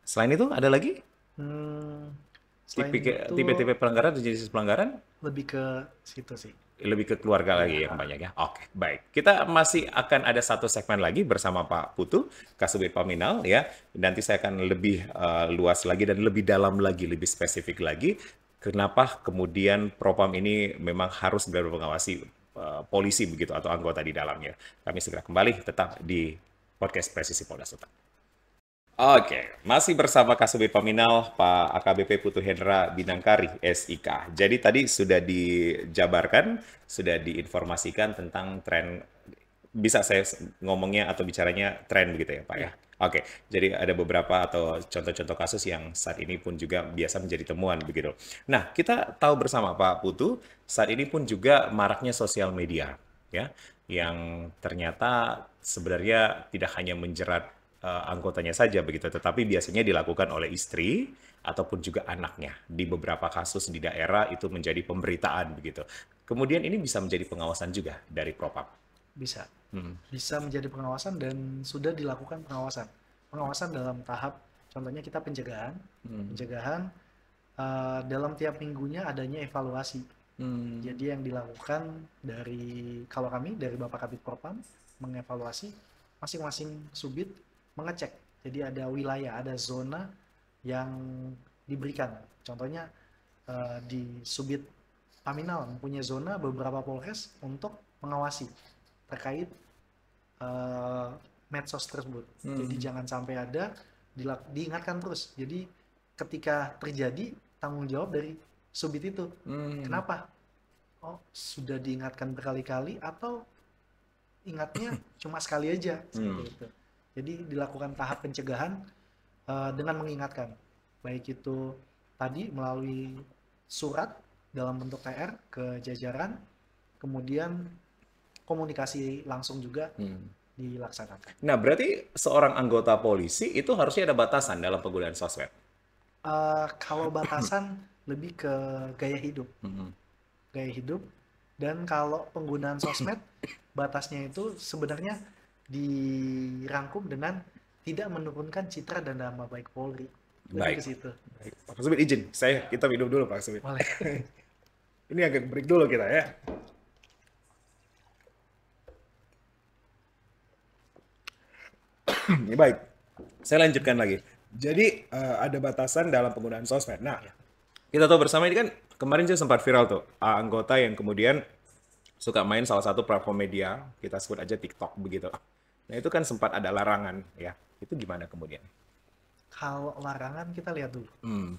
Selain itu ada lagi? Tipe-tipe pelanggaran, jenis pelanggaran? Lebih ke situ sih. Lebih ke keluarga lagi yang banyak ya. Oke, baik. Kita masih akan ada satu segmen lagi bersama Pak Putu, Kasubit Paminal ya. Nanti saya akan lebih luas lagi dan lebih dalam lagi, lebih spesifik lagi. Kenapa kemudian Propam ini memang harus mengawasi polisi begitu atau anggota di dalamnya. Kami segera kembali tetap di podcast Presisi Polda Sulteng. Oke, masih bersama Kasubit Paminal, Pak AKBP Putu Hendra Binangkari, SIK. Jadi tadi sudah dijabarkan, sudah diinformasikan tentang tren, bisa saya ngomongnya atau bicaranya tren begitu ya Pak ya? Oke, jadi ada beberapa atau contoh-contoh kasus yang saat ini pun juga biasa menjadi temuan begitu. Nah, kita tahu bersama Pak Putu, saat ini pun juga maraknya sosial media, ya, yang ternyata sebenarnya tidak hanya menjerat anggotanya saja begitu, tetapi biasanya dilakukan oleh istri ataupun juga anaknya. Di beberapa kasus di daerah itu menjadi pemberitaan begitu. Kemudian ini bisa menjadi pengawasan juga dari Propam. Bisa. Bisa menjadi pengawasan dan sudah dilakukan pengawasan. Pengawasan dalam tahap, contohnya kita pencegahan. Pencegahan dalam tiap minggunya adanya evaluasi. Jadi yang dilakukan kalau kami dari Bapak Kabid Propam mengevaluasi masing-masing subit mengecek. Jadi ada wilayah, ada zona yang diberikan. Contohnya di Subit Paminal mempunyai zona beberapa Polres untuk mengawasi terkait medsos tersebut. Jadi jangan sampai ada, diingatkan terus. Jadi ketika terjadi, tanggung jawab dari Subit itu. Kenapa? Oh, sudah diingatkan berkali-kali atau ingatnya cuma sekali aja seperti itu. Jadi dilakukan tahap pencegahan dengan mengingatkan, baik itu tadi melalui surat dalam bentuk TR ke jajaran, kemudian komunikasi langsung juga dilaksanakan. Nah, berarti seorang anggota polisi itu harusnya ada batasan dalam penggunaan sosmed? Kalau batasan lebih ke gaya hidup. Gaya hidup, dan kalau penggunaan sosmed, batasnya itu sebenarnya dirangkum dengan tidak menurunkan citra dan nama baik Polri. Baik. Ke situ. Baik. Pak Kasubit izin, kita minum dulu Pak Kasubit. Boleh. Ini agak break dulu kita ya. Baik, saya lanjutkan lagi. Jadi ada batasan dalam penggunaan sosmed. Nah, kita tahu bersama ini kan kemarin juga sempat viral tuh anggota yang kemudian suka main salah satu platform media, kita sebut aja TikTok begitu. Nah itu kan sempat ada larangan ya. Itu gimana kemudian? Kalau larangan kita lihat dulu.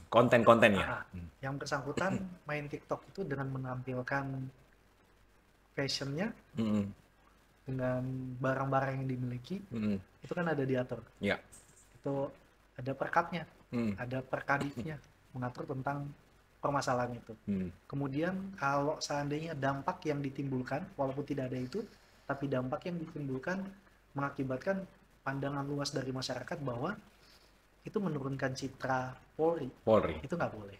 Konten-kontennya. Yang bersangkutan main TikTok itu dengan menampilkan fashionnya, dengan barang-barang yang dimiliki, itu kan ada diatur. Ya. Itu ada perkatnya, ada perkadiknya mengatur tentang permasalahan itu. Kemudian kalau seandainya dampak yang ditimbulkan, walaupun tidak ada itu, tapi dampak yang ditimbulkan mengakibatkan pandangan luas dari masyarakat bahwa itu menurunkan citra Polri. Itu nggak boleh.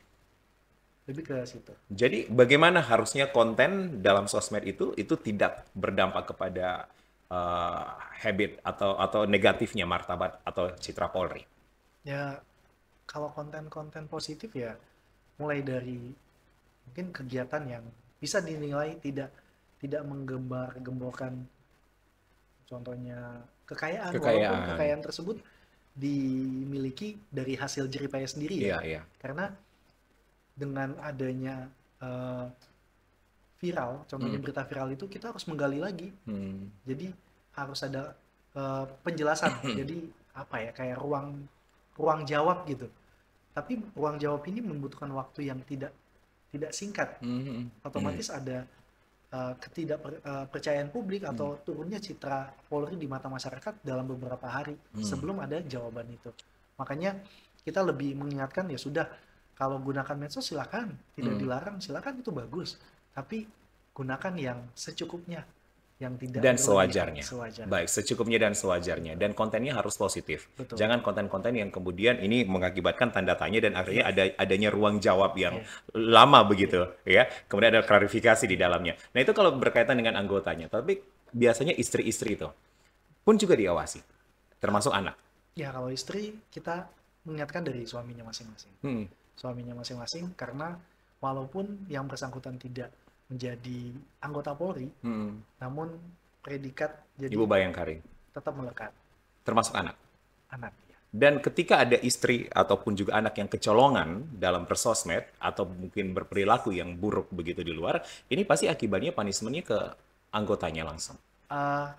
Lebih ke situ. Jadi bagaimana harusnya konten dalam sosmed itu tidak berdampak kepada habit atau negatifnya martabat atau citra Polri? Ya, kalau konten-konten positif ya mulai dari mungkin kegiatan yang bisa dinilai tidak menggembar-gemborkan, contohnya kekayaan. Walaupun kekayaan tersebut dimiliki dari hasil jerih payah sendiri ya. Karena dengan adanya viral, contohnya berita viral itu kita harus menggali lagi. Jadi harus ada penjelasan. Jadi apa ya, kayak ruang jawab gitu. Tapi ruang jawab ini membutuhkan waktu yang tidak singkat. Otomatis ada ketidakpercayaan publik atau turunnya citra Polri di mata masyarakat dalam beberapa hari sebelum ada jawaban itu. Makanya kita lebih mengingatkan, ya sudah, kalau gunakan medsos silakan, tidak dilarang, silakan, itu bagus. Tapi gunakan yang secukupnya, yang tidak dan sewajarnya. Baik, secukupnya dan sewajarnya. Dan kontennya harus positif. Betul. Jangan konten-konten yang kemudian ini mengakibatkan tanda tanya dan akhirnya adanya ruang jawab yang lama begitu, ya. Kemudian ada klarifikasi di dalamnya. Nah, itu kalau berkaitan dengan anggotanya. Tapi biasanya istri-istri itu pun juga diawasi, termasuk anak. Ya, kalau istri kita mengingatkan dari suaminya masing-masing. Suaminya masing-masing, karena walaupun yang bersangkutan tidak menjadi anggota Polri, namun predikat jadi Ibu Bayangkari tetap melekat. Termasuk anak. Ya. Dan ketika ada istri ataupun juga anak yang kecolongan dalam bersosmed atau mungkin berperilaku yang buruk begitu di luar, ini pasti akibatnya punishment-nya ke anggotanya langsung.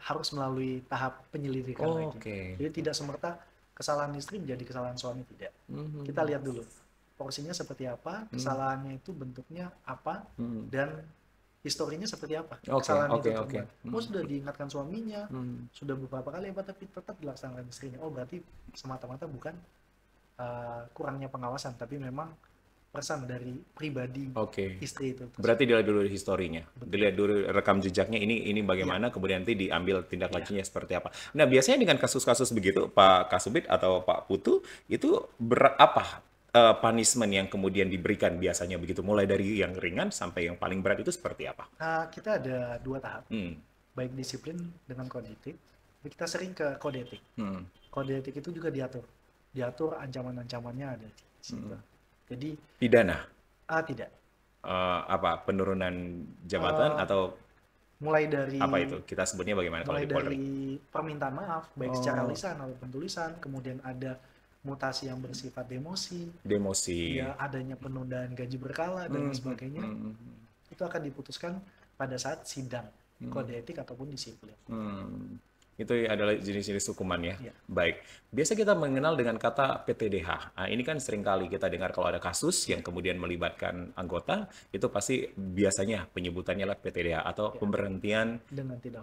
Harus melalui tahap penyelidikan lagi. Jadi tidak semerta kesalahan istri menjadi kesalahan suami, tidak. Kita lihat dulu porsinya seperti apa, kesalahannya itu bentuknya apa, dan historinya seperti apa. Kesalahan itu terbuat. Sudah diingatkan suaminya, sudah beberapa kali, tapi tetap dilaksanakan istrinya. Berarti semata-mata bukan kurangnya pengawasan, tapi memang pesan dari pribadi istri itu. Berarti dilihat dulu historinya, dilihat dulu rekam jejaknya, ini bagaimana, kemudian nanti diambil tindak lanjutnya seperti apa. Nah, biasanya dengan kasus-kasus begitu, Pak Kasubit atau Pak Putu, itu apa punishment yang kemudian diberikan biasanya begitu, mulai dari yang ringan sampai yang paling berat itu seperti apa? Kita ada 2 tahap, baik disiplin dengan kode etik. Kita sering ke kode etik. Kode etik itu juga diatur ancaman-ancamannya ada di situ. Jadi pidana? Tidak. Apa, penurunan jabatan atau mulai dari apa itu? Kita sebutnya bagaimana kalau di Polri? Mulai dari permintaan maaf, baik secara lisan ataupun tulisan, kemudian ada mutasi yang bersifat demosi, ya, adanya penundaan gaji berkala dan sebagainya. Itu akan diputuskan pada saat sidang kode etik ataupun disiplin. Itu adalah jenis-jenis hukuman ya. Baik. Biasa kita mengenal dengan kata PTDH. Nah, ini kan seringkali kita dengar kalau ada kasus yang kemudian melibatkan anggota, itu pasti biasanya penyebutannya adalah PTDH atau pemberhentian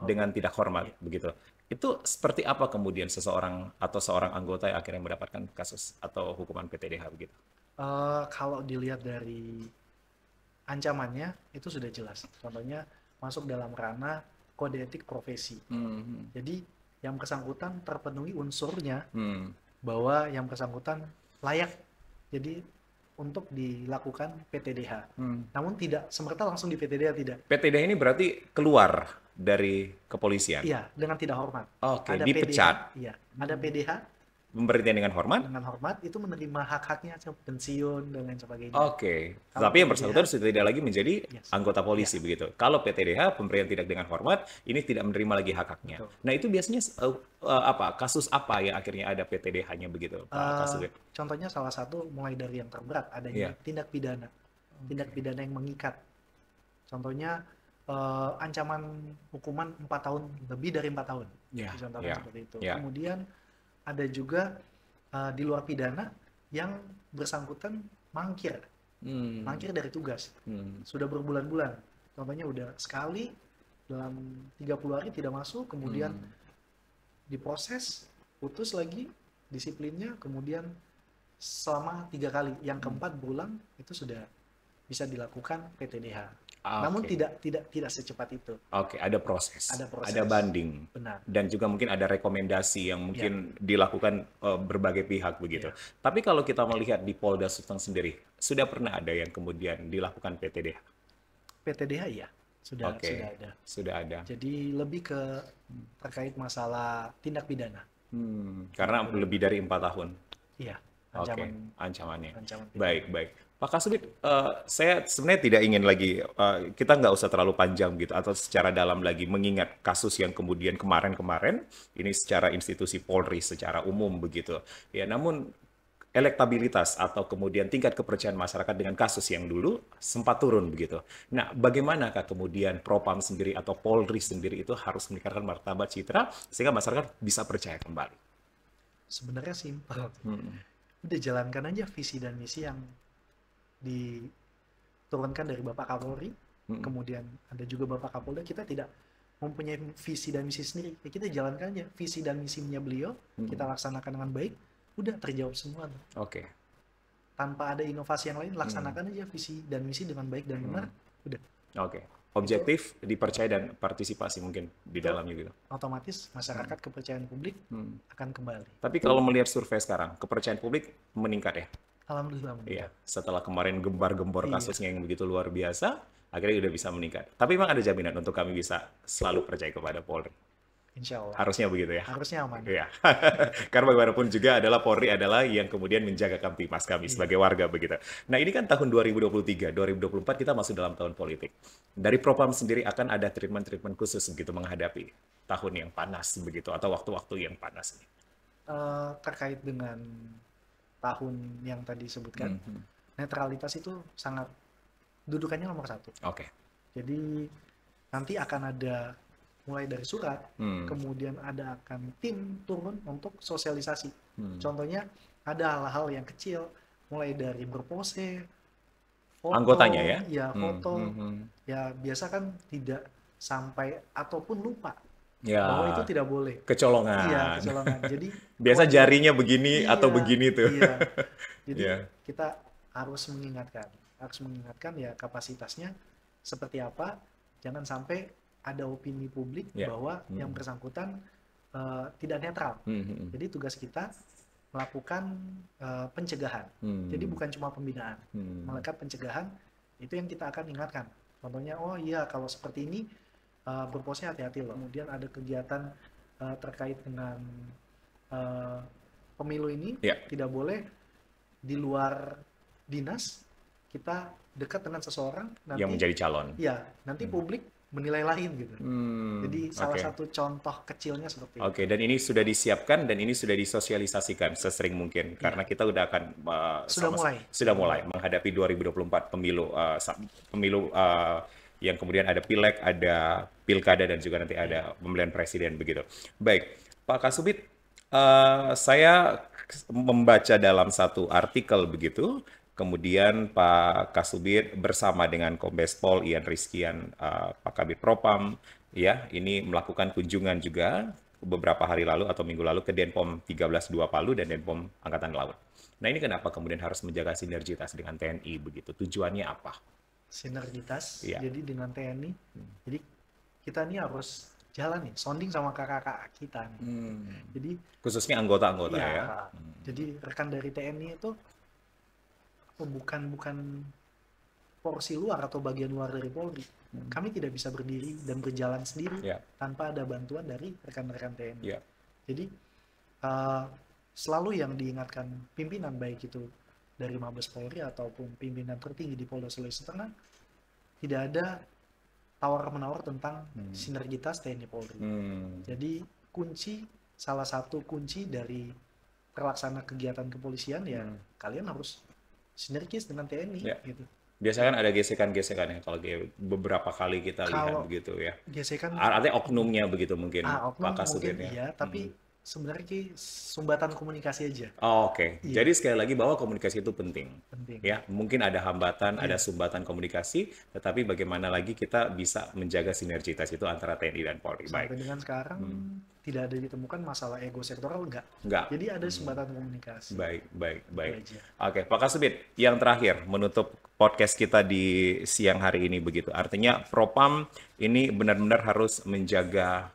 dengan tidak hormat begitu. Itu seperti apa kemudian seseorang atau seorang anggota yang akhirnya mendapatkan kasus atau hukuman PTDH begitu? Kalau dilihat dari ancamannya itu sudah jelas. Contohnya masuk dalam ranah kode etik profesi. Jadi yang bersangkutan terpenuhi unsurnya bahwa yang bersangkutan layak jadi untuk dilakukan PTDH. Namun tidak semerta langsung di PTDH, tidak. PTDH ini berarti keluar dari kepolisian? Iya, dengan tidak hormat. Dipecat. Iya, ada PDH, Pemberhentian dengan hormat? Dengan hormat itu menerima hak-haknya, pensiun dan lain sebagainya. Oke. Tapi yang bersangkutan sudah tidak lagi menjadi anggota polisi begitu. Kalau PTDH, pemberian tidak dengan hormat, ini tidak menerima lagi hak-haknya. Nah, itu biasanya kasus apa yang akhirnya ada PTDH-nya begitu, Pak Kasubit? Contohnya salah satu mulai dari yang terberat, adanya tindak pidana. Tindak pidana yang mengikat. Contohnya ancaman hukuman 4 tahun, lebih dari 4 tahun. Contohnya seperti itu. Kemudian ada juga di luar pidana yang bersangkutan mangkir dari tugas. Sudah berbulan-bulan. Contohnya udah sekali dalam 30 hari tidak masuk, kemudian diproses, putus lagi disiplinnya, kemudian selama 3 kali. Yang keempat berulang, itu sudah bisa dilakukan PTDH. Namun tidak secepat itu. Ada proses. Ada banding. Benar. Dan juga mungkin ada rekomendasi yang mungkin dilakukan berbagai pihak begitu. Tapi kalau kita melihat di Polda Sulteng sendiri, sudah pernah ada yang kemudian dilakukan PTDH? PTDH iya, sudah ada. Sudah ada. Jadi lebih ke terkait masalah tindak pidana. Karena lebih dari 4 tahun. Iya. Ancamannya. Baik. Pak Kasubit, saya sebenarnya tidak ingin lagi, kita nggak usah terlalu panjang gitu, atau secara dalam lagi mengingat kasus yang kemudian kemarin-kemarin, ini secara institusi Polri, secara umum begitu. Ya, namun elektabilitas atau kemudian tingkat kepercayaan masyarakat dengan kasus yang dulu sempat turun begitu. Nah, bagaimanakah kemudian Propam sendiri atau Polri sendiri itu harus meningkatkan martabat citra, sehingga masyarakat bisa percaya kembali? Sebenarnya simpel. Udah jalankan aja visi dan misi yang diturunkan dari Bapak Kapolri, kemudian ada juga Bapak Kapolda. Kita tidak mempunyai visi dan misi sendiri, ya kita jalankan aja visi dan misinya beliau, kita laksanakan dengan baik, udah terjawab semua. Tanpa ada inovasi yang lain, laksanakan aja visi dan misi dengan baik dan benar, udah. Objektif, dipercaya dan partisipasi mungkin di dalamnya gitu. Otomatis masyarakat kepercayaan publik akan kembali. Tapi kalau melihat survei sekarang, kepercayaan publik meningkat ya? Alhamdulillah. Iya, setelah kemarin gembar-gembor kasusnya yang begitu luar biasa, akhirnya udah bisa meningkat. Tapi memang ada jaminan untuk kami bisa selalu percaya kepada Polri? Insya Allah. Harusnya begitu ya? Harusnya aman. Iya. Karena bagaimanapun juga adalah Polri adalah yang kemudian menjaga kamtimas kami sebagai warga begitu. Nah, ini kan tahun 2023, 2024 kita masuk dalam tahun politik. Dari Propam sendiri akan ada treatment-treatment khusus begitu menghadapi tahun yang panas begitu, atau waktu-waktu yang panas ini? Terkait dengan tahun yang tadi disebutkan, netralitas itu sangat dudukannya nomor 1. Jadi nanti akan ada mulai dari surat, kemudian ada akan tim turun untuk sosialisasi. Contohnya ada hal-hal yang kecil, mulai dari berpose, foto, anggotanya ya, foto, ya biasa kan tidak sampai ataupun lupa. Bahwa itu tidak boleh. Kecolongan. Iya, kecolongan. Jadi biasa jarinya begini atau begini tuh. Jadi kita harus mengingatkan ya kapasitasnya seperti apa. Jangan sampai ada opini publik bahwa yang bersangkutan tidak netral. Jadi tugas kita melakukan pencegahan. Jadi bukan cuma pembinaan, melakukan pencegahan itu yang kita akan ingatkan. Contohnya, oh iya kalau seperti ini berpose hati-hati loh. Kemudian ada kegiatan terkait dengan pemilu ini tidak boleh di luar dinas kita dekat dengan seseorang nanti yang menjadi calon. Ya, nanti publik menilai lain gitu. Jadi salah satu contoh kecilnya seperti itu. Dan ini sudah disiapkan dan ini sudah disosialisasikan sesering mungkin karena kita udah akan sudah mulai menghadapi 2024 pemilu yang kemudian ada pileg, ada pilkada, dan juga nanti ada pemilihan presiden begitu. Baik, Pak Kasubit, saya membaca dalam satu artikel begitu, kemudian Pak Kasubit bersama dengan Kombes Pol Ian Rizkian, Pak Kabid Propam, ya, ini melakukan kunjungan juga beberapa hari lalu atau minggu lalu ke Denpom 13.2 Palu dan Denpom Angkatan Laut. Nah, ini kenapa kemudian harus menjaga sinergitas dengan TNI begitu? Tujuannya apa? Sinergitas, jadi dengan TNI, jadi kita ini harus jalan nih, sounding sama kakak-kakak kita nih. Jadi khususnya anggota-anggota ya. Jadi rekan dari TNI itu bukan porsi luar atau bagian luar dari Polri. Kami tidak bisa berdiri dan berjalan sendiri tanpa ada bantuan dari rekan-rekan TNI. Jadi selalu yang diingatkan pimpinan, baik itu dari Mabes Polri ataupun pimpinan tertinggi di Polda Sulawesi Tengah, tidak ada tawar-menawar tentang sinergitas TNI Polri. Jadi salah satu kunci dari terlaksana kegiatan kepolisian ya kalian harus sinergis dengan TNI gitu. Biasanya kan ada gesekan-gesekan ya kalau beberapa kali kita lihat begitu ya. Gesekan artinya oknumnya begitu mungkin. Oknum mungkin iya, tapi sebenarnya sumbatan komunikasi aja. Oke. Jadi sekali lagi bahwa komunikasi itu penting. Ya, mungkin ada hambatan, ada sumbatan komunikasi, tetapi bagaimana lagi kita bisa menjaga sinergitas itu antara TNI dan Polri. Sampai dengan sekarang tidak ada ditemukan masalah ego sektoral, enggak. Jadi ada sumbatan komunikasi. Baik. Oke, Pak Kasubit, yang terakhir menutup podcast kita di siang hari ini begitu. Artinya Propam ini benar-benar harus menjaga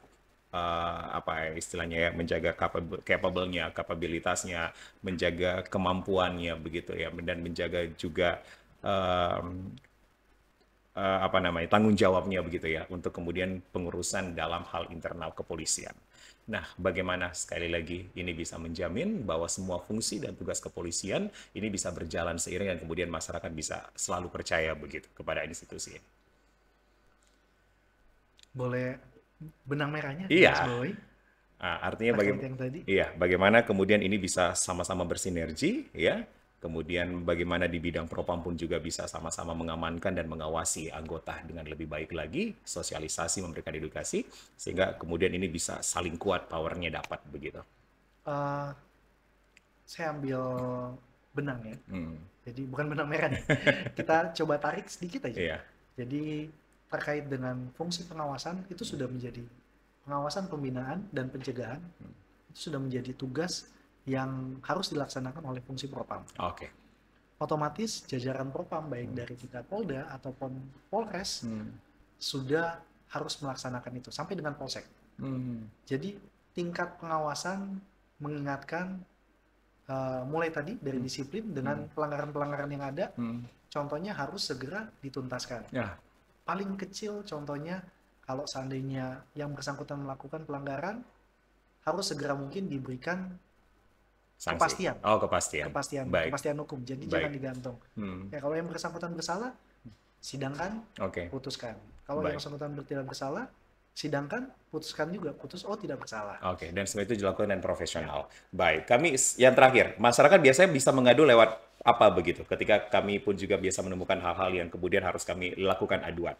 istilahnya ya, menjaga capable-nya, kapabilitasnya, menjaga kemampuannya begitu ya, dan menjaga juga tanggung jawabnya begitu ya untuk kemudian pengurusan dalam hal internal kepolisian. Nah, bagaimana sekali lagi ini bisa menjamin bahwa semua fungsi dan tugas kepolisian ini bisa berjalan seiring dan kemudian masyarakat bisa selalu percaya begitu kepada institusi ini? Boleh benang merahnya? Iya. Artinya bagaimana kemudian ini bisa sama-sama bersinergi ya. Kemudian bagaimana di bidang Propam pun juga bisa sama-sama mengamankan dan mengawasi anggota dengan lebih baik lagi, sosialisasi, memberikan edukasi, sehingga kemudian ini bisa saling kuat, powernya dapat begitu. Saya ambil benang ya. Jadi bukan benang merah nih. Kita coba tarik sedikit aja. Jadi terkait dengan fungsi pengawasan itu sudah menjadi pengawasan, pembinaan dan pencegahan itu sudah menjadi tugas yang harus dilaksanakan oleh fungsi Propam. Otomatis jajaran Propam baik dari tingkat Polda ataupun Polres sudah harus melaksanakan itu sampai dengan Polsek. Jadi tingkat pengawasan mengingatkan mulai tadi dari disiplin dengan pelanggaran-pelanggaran yang ada, contohnya harus segera dituntaskan. Paling kecil contohnya kalau seandainya yang bersangkutan melakukan pelanggaran harus segera mungkin diberikan sanksi. Kepastian hukum. Jadi jangan digantung. Ya kalau yang bersangkutan bersalah, sidangkan, putuskan. Kalau yang bersangkutan tidak bersalah, sidangkan, putuskan juga, tidak bersalah. Dan semua itu dilakukan dengan profesional. Baik, kami yang terakhir, masyarakat biasanya bisa mengadu lewat apa begitu? Ketika kami pun juga biasa menemukan hal-hal yang kemudian harus kami lakukan aduan.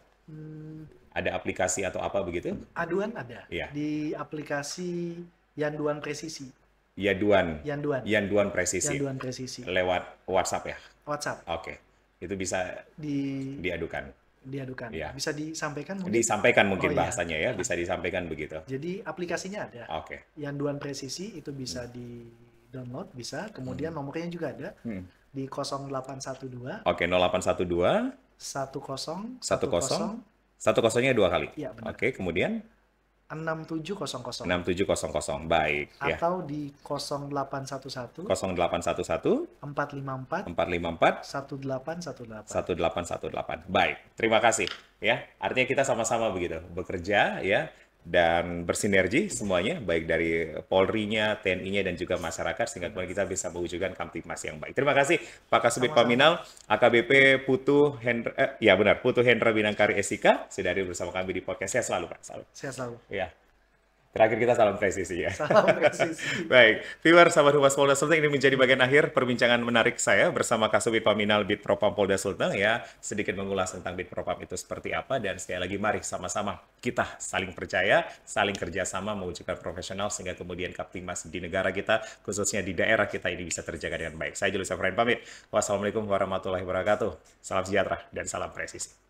Ada aplikasi atau apa begitu? Aduan ada. Di aplikasi Yanduan Presisi. Yanduan Presisi. Lewat WhatsApp ya? WhatsApp. Itu bisa diadukan. Bisa disampaikan mungkin? Disampaikan mungkin bahasanya ya, bisa disampaikan begitu. Jadi aplikasinya ada. Yanduan Presisi itu bisa di-download, bisa. Kemudian nomornya juga ada di 0812. 0812 10nya 2 kali. Iya, benar. Kemudian 6700. Baik. Atau di 0811 454 1818. Baik, terima kasih ya. Artinya kita sama-sama begitu bekerja ya dan bersinergi semuanya, baik dari Polri-nya, TNI-nya dan juga masyarakat, sehingga kemudian kita bisa mewujudkan Kamtibmas yang baik. Terima kasih Pak Kasubit Paminal, AKBP Putu Hendra Binangkari SIK sudah hadir bersama kami di podcast. Sehat selalu Pak. Sehat selalu. Ya. Terakhir kita salam presisi ya. Salam presisi. Baik, viewer sahabat Humas Polda Sulteng, ini menjadi bagian akhir perbincangan menarik saya bersama Kasubit Paminal Bid Propam Polda Sulteng ya, sedikit mengulas tentang Bid Propam itu seperti apa, dan sekali lagi mari sama-sama kita saling percaya, saling kerjasama mewujudkan profesional sehingga kemudian Kamtibmas di negara kita, khususnya di daerah kita ini bisa terjaga dengan baik. Saya Julius Efrain pamit. Wassalamualaikum warahmatullahi wabarakatuh. Salam sejahtera dan salam presisi.